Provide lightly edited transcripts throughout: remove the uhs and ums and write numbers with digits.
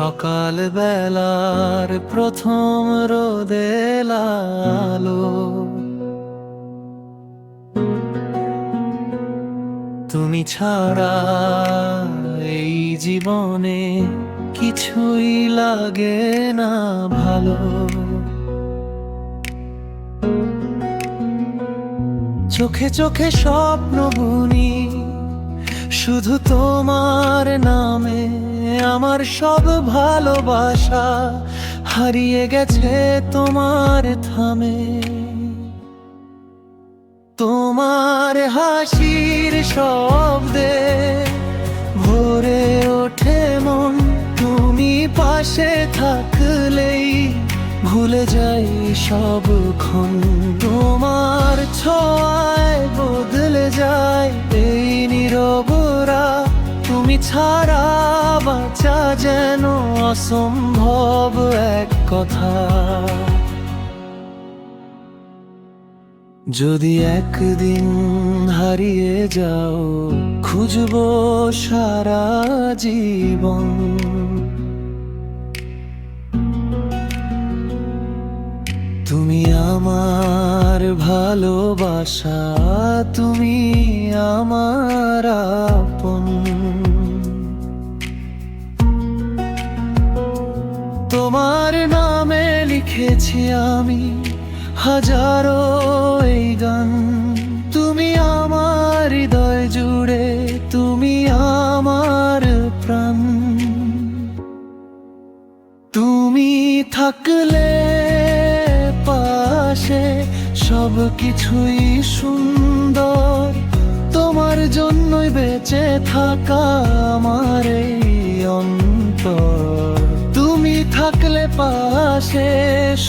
সকাল বেলার প্রথম রোদের আলো, তুমি ছাড়া এই জীবনে কিছুই লাগে না ভালো। চোখে চোখে স্বপ্ন বুনি শুধু তোমার নামে, আমার সব ভালোবাসা হারিয়ে গেছে তোমার থামে। তোমার হাসির শব্দে ভরে ওঠে মন, তুমি পাশে থাকলেই ভুলে যাই সবক্ষণ। তোমার ছোঁয়ায় বদলে যায় এই নীরবরা, তুমি ছাড়া বাঁচা যেন অসম্ভব এক কথা। যদি একদিন হারিয়ে যাও খুঁজবো সারা জীবন, তুমি আমার ভালোবাসা, তুমি আমার আপন। তোমার নামে লিখেছি আমি হাজারো এই গান, তুমি আমার হৃদয় জুড়ে, তুমি আমার প্রাণ। তুমি থাকলে পাশে সব কিছুই সুন্দর, তোমার জন্যই বেঁচে থাকা আমার এই অন্তর। তুমি থাকলে পাশে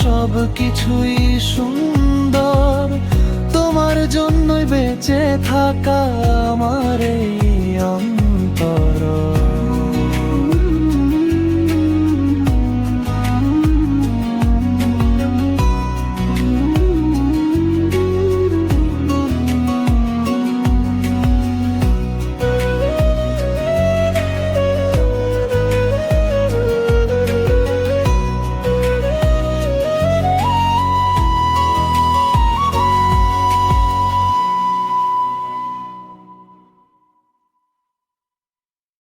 সব কিছুই সুন্দর, তোমার জন্যই বেঁচে থাকা আমার এই অন্তর।